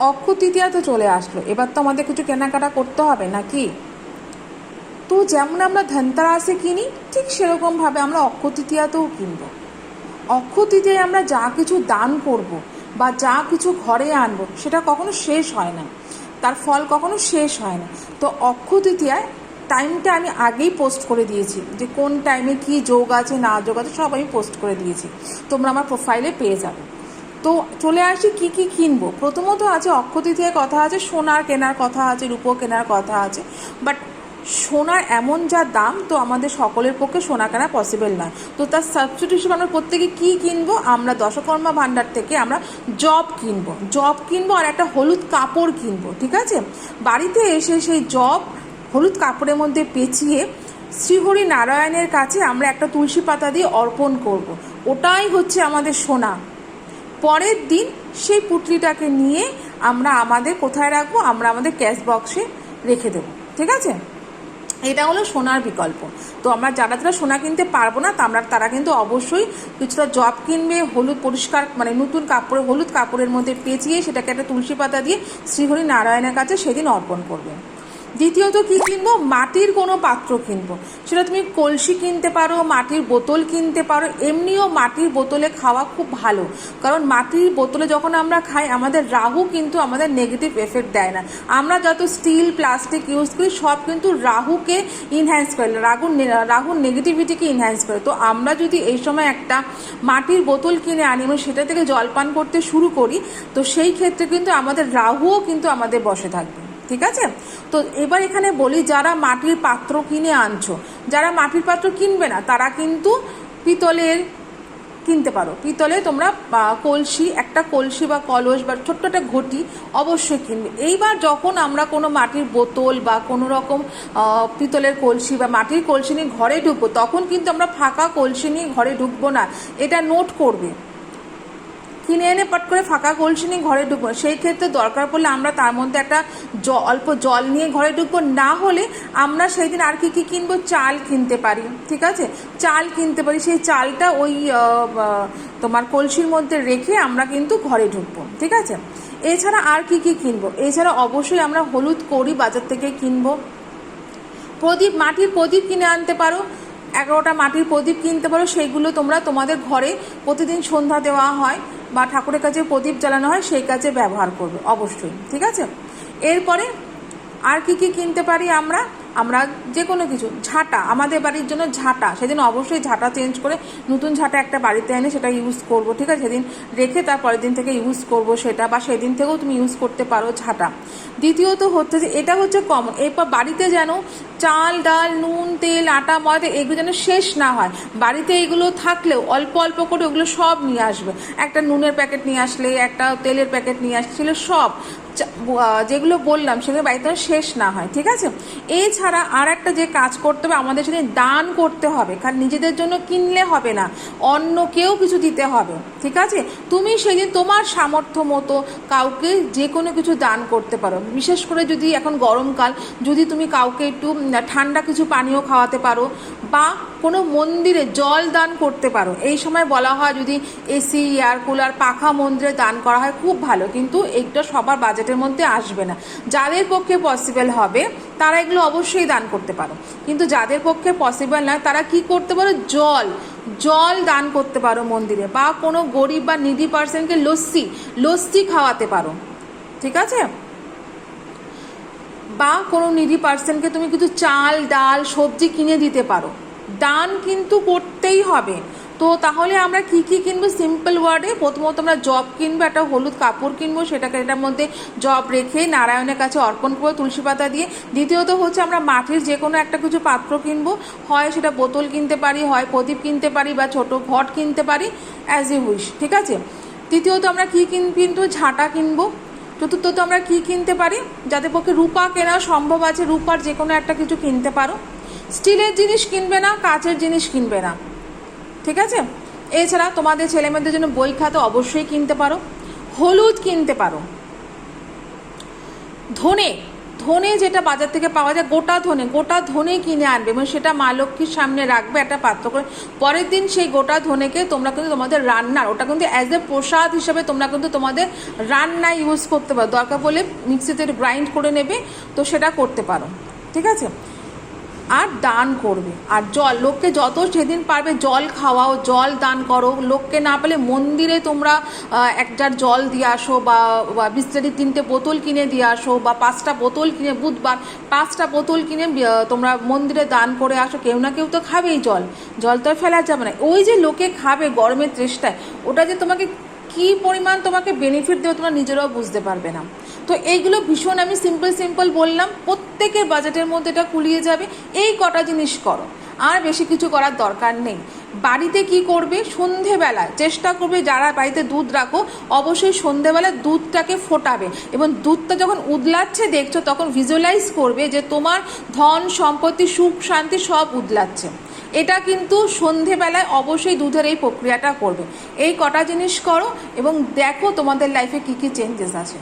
অক্ষয় তৃতীয়া তো চলে আসলো, এবার তো আমাদের কিছু কেনাকাটা করতে হবে নাকি? তো যেমন আমরা ধনতেরাসে কিনি, ঠিক সেরকমভাবে আমরা অক্ষয় তৃতীয়াতেও কিনবো। অক্ষয় তৃতীয়ায় আমরা যা কিছু দান করব বা যা কিছু ঘরে আনবো সেটা কখনো শেষ হয় না, তার ফল কখনো শেষ হয় না। তো অক্ষয় তৃতীয়ায় টাইমটা আমি আগেই পোস্ট করে দিয়েছি, যে কোন টাইমে কি যোগ আছে না যোগ আছে সব আমি পোস্ট করে দিয়েছি, তোমরা আমার প্রোফাইলে পেয়ে যাবে। তো চলে আসি কি কি কিনবো। প্রথমত আছে অক্ষয় তৃতীয়ার কথা আছে, সোনার কেনার কথা আছে, রূপো কেনার কথা আছে। বাট সোনার এমন যা দাম, তো আমাদের সকলের পক্ষে সোনা কেনা পসিবল নয়। তো তার সাবস্টিটিউশন আমরা প্রত্যেকে কী কিনবো, আমরা দশকর্মা ভাণ্ডার থেকে আমরা জব কিনবো আর একটা হলুদ কাপড় কিনবো। ঠিক আছে, বাড়িতে এসে সেই জব হলুদ কাপড়ের মধ্যে পেঁচিয়ে শ্রীহরি নারায়ণের কাছে আমরা একটা তুলসী পাতা দিয়ে অর্পণ করব। ওটাই হচ্ছে আমাদের সোনা। পরের দিন সেই পুটলিটাকে নিয়ে আমরা আমাদের কোথায় রাখবো, আমরা আমাদের ক্যাশ বক্সে রেখে দেবো। ঠিক আছে, এটা হলো সোনার বিকল্প। তো আমরা যারা সোনা কিনতে পারবো না তারা কিন্তু অবশ্যই কিছুটা জব কিনবে, হলুদ পরিষ্কার মানে নতুন কাপড়ে হলুদ কাপড়ের মধ্যে পেঁচিয়ে সেটাকে একটা তুলসী পাতা দিয়ে শ্রীহরি নারায়ণের কাছে সেদিন অর্পণ করবে। দ্বিতীয়ত কী কিনবো, মাটির কোনো পাত্র কিনবো। সেটা তুমি কলসি কিনতে পারো, মাটির বোতল কিনতে পারো। এমনিও মাটির বোতলে খাওয়া খুব ভালো, কারণ মাটির বোতলে যখন আমরা খাই আমাদের রাহু কিন্তু আমাদের নেগেটিভ এফেক্ট দেয় না। আমরা যত স্টিল প্লাস্টিক ইউজ করি সব কিন্তু রাহুকে ইনহ্যান্স করে, রাহুর নেগেটিভিটিকে ইনহ্যান্স করে। তো আমরা যদি এই সময় একটা মাটির বোতল কিনে আনি এবং সেটা থেকে জলপান করতে শুরু করি, তো সেই ক্ষেত্রে কিন্তু আমাদের রাহুও কিন্তু আমাদের বসে থাকবে। ঠিক আছে, তো এবার এখানে বলি, যারা মাটির পাত্র কিনে আনছো, যারা মাটির পাত্র কিনবে না তারা কিন্তু পিতলের কিনতে পারো। পিতলে তোমরা একটা কলসি বা কলস বা ছোট্ট একটা ঘটি অবশ্যই কিনবে। এইবার যখন আমরা কোনো মাটির বোতল বা কোনো রকম পিতলের কলসি বা মাটির কলসি নিয়ে ঘরে ঢুকবো, তখন কিন্তু আমরা ফাঁকা কলসি নিয়ে ঘরে ঢুকবো না, এটা নোট করবে। কিনে এনে পট করে ফাঁকা কলসি নিয়ে ঘরে ঢুকবো, সেই ক্ষেত্রে দরকার পড়লে আমরা তার মধ্যে একটা অল্প জল নিয়ে ঘরে ঢুকবো। না হলে আমরা সেই দিন আর কি কি কিনবো, চাল কিনতে পারি। ঠিক আছে, চাল কিনতে পারি, সেই চালটা ওই তোমার কলসির মধ্যে রেখে আমরা কিন্তু ঘরে ঢুকবো। ঠিক আছে, এছাড়া আর কি কি কিনবো, এছাড়া অবশ্যই আমরা হলুদ কড়ি বাজার থেকে কিনবো। প্রদীপ, মাটির প্রদীপ কিনে আনতে পারো, 11টা মাটির প্রদীপ কিনতে পারো। সেইগুলো তোমরা তোমাদের ঘরে প্রতিদিন সন্ধ্যা দেওয়া হয় বা ঠাকুরের কাছে প্রদীপ জ্বালানো হয় সেই কাজে ব্যবহার করবে অবশ্যই। ঠিক আছে, এরপরে আর কি কি কিনতে পারি আমরা যে কোনো কিছু, ঝাঁটা, আমাদের বাড়ির জন্য ঝাঁটা, সেদিন অবশ্যই ঝাঁটা চেঞ্জ করে নতুন ঝাঁটা একটা বাড়িতে এনে সেটা ইউজ করব। ঠিক আছে, সেদিন রেখে তার পরের দিন থেকে ইউজ করব সেটা, বা সেদিন থেকেও তুমি ইউজ করতে পারো ঝাঁটা। দ্বিতীয়ত হচ্ছে যে এটা হচ্ছে কমন, এরপর বাড়িতে যেন চাল ডাল নুন তেল আটা ময়দা এগুলো যেন শেষ না হয়। বাড়িতে এগুলো থাকলেও অল্প অল্প করে ওগুলো সব নিয়ে আসবে। একটা নুনের প্যাকেট নিয়ে আসলে, একটা তেলের প্যাকেট নিয়ে আসছিল, সব যেগুলো বললাম সেগুলো বাড়িতে শেষ না হয়। ঠিক আছে, এছাড়া আর একটা যে কাজ করতে হবে, আমাদের সেদিন দান করতে হবে। কারণ নিজেদের জন্য কিনলে হবে না, অন্যকেও কিছু দিতে হবে। ঠিক আছে, তুমি সেদিন তোমার সামর্থ্য মতো কাউকে যে কোনো কিছু দান করতে পারো। বিশেষ করে যদি এখন গরমকাল, যদি তুমি কাউকে একটু ঠান্ডা কিছু পানীয় খাওয়াতে পারো বা কোনো মন্দিরে জল দান করতে পারো। এই সময় বলা হয় যদি এসি এয়ার কুলার পাখা মন্দিরে দান করা হয় খুব ভালো, কিন্তু এইটা সবার বাজেটের মধ্যে আসবে না। যাদের পক্ষে পসিবল হবে তারা এগুলো অবশ্যই দান করতে পারো, কিন্তু যাদের পক্ষে পসিবল নয় তারা কি করতে পারো, জল দান করতে পারো মন্দিরে, বা কোনো গরিব বা নিডি পার্সনকে লস্যি খাওয়াতে পারো। ঠিক আছে, বা কোনো নিডি পার্সনকে তুমি কিছু চাল ডাল সবজি কিনে দিতে পারো। দান কিন্তু করতেই হবে। তো তাহলে আমরা কি কি কিনবো, সিম্পল ওয়ার্ডে প্রথমত আমরা জব কিনবো, একটা হলুদ কাপড় কিনবো, সেটাকে এটার মধ্যে জব রেখে নারায়ণের কাছে অর্পণ করবো তুলসী পাতা দিয়ে। দ্বিতীয়ত হচ্ছে আমরা মাটির যে কোনো একটা কিছু পাত্র কিনবো, হয় সেটা বোতল কিনতে পারি, হয় প্রদীপ কিনতে পারি, বা ছোট ঘট কিনতে পারি, অ্যাজ ইউ উইশ। ঠিক আছে, তৃতীয়ত আমরা কি কিনবো, ঝাঁটা কিনবো। চতুর্থত আমরা কি কিনতে পারি, যাদের পক্ষে রূপা কেনা সম্ভব আছে রূপার যে কোনো একটা কিছু কিনতে পারো। স্টিলের জিনিস কিনবে না, কাচের জিনিস কিনবে না। ঠিক আছে, এছাড়া তোমাদের ছেলেমেয়েদের জন্য বই খাতা অবশ্যই কিনতে পারো, হলুদ কিনতে পারো, ধনে ধনে যেটা বাজার থেকে পাওয়া যায়, গোটা ধনে কিনে আনবে এবং সেটা মা লক্ষ্মীর সামনে রাখবে একটা পাত্র করে। পরের দিন সেই গোটা ধনেকে তোমরা কিন্তু তোমাদের রান্নার, ওটা কিন্তু অ্যাজ এ প্রসাদ হিসেবে তোমরা কিন্তু তোমাদের রান্নায় ইউজ করতে পারো। দরকার পড়লে মিক্সিতে গ্রাইন্ড করে নেবে, তো সেটা করতে পারো, ঠিক আছে। আর দান করবে, আর জল, লোককে যত সেদিন পারবে জল খাওয়াও, জল দান করো। লোককে না পেলে মন্দিরে তোমরা এক জার জল দিয়ে আসো, বা বিসলারি 3টে বোতল কিনে দিয়ে আসো, বা 5টা বোতল কিনে, বুধবার 5টা বোতল কিনে তোমরা মন্দিরে দান করে আসো। কেউ না কেউ তো খাবেই জল, জল তো আর ফেলা যাবে না। ওই যে লোকে খাবে গরমের তৃষ্ণায়, ওটা যে তোমাকে কী পরিমাণ তোমাকে বেনিফিট দেবে তোমরা নিজেরাও বুঝতে পারবে না। তো এইগুলো ভীষণ আমি সিম্পল বললাম, প্রত্যেকের বাজেটের মধ্যে এটা কুলিয়ে যাবে। এই কটা জিনিস করো, আর বেশি কিছু করার দরকার নেই। বাড়িতে কি করবে, সন্ধেবেলায় চেষ্টা করবে, যারা বাড়িতে দুধ রাখো অবশ্যই সন্ধেবেলা দুধটাকে ফোটাবে, এবং দুধটা যখন উদলাচ্ছে দেখছো তখন ভিজুয়ালাইজ করবে যে তোমার ধন সম্পত্তি সুখ শান্তি সব উদলাচ্ছে। এটা কিন্তু সন্ধেবেলায় অবশ্যই দুধের এই প্রক্রিয়াটা করবে। এই কটা জিনিস করো এবং দেখো তোমাদের লাইফে কী কী চেঞ্জেস আছে।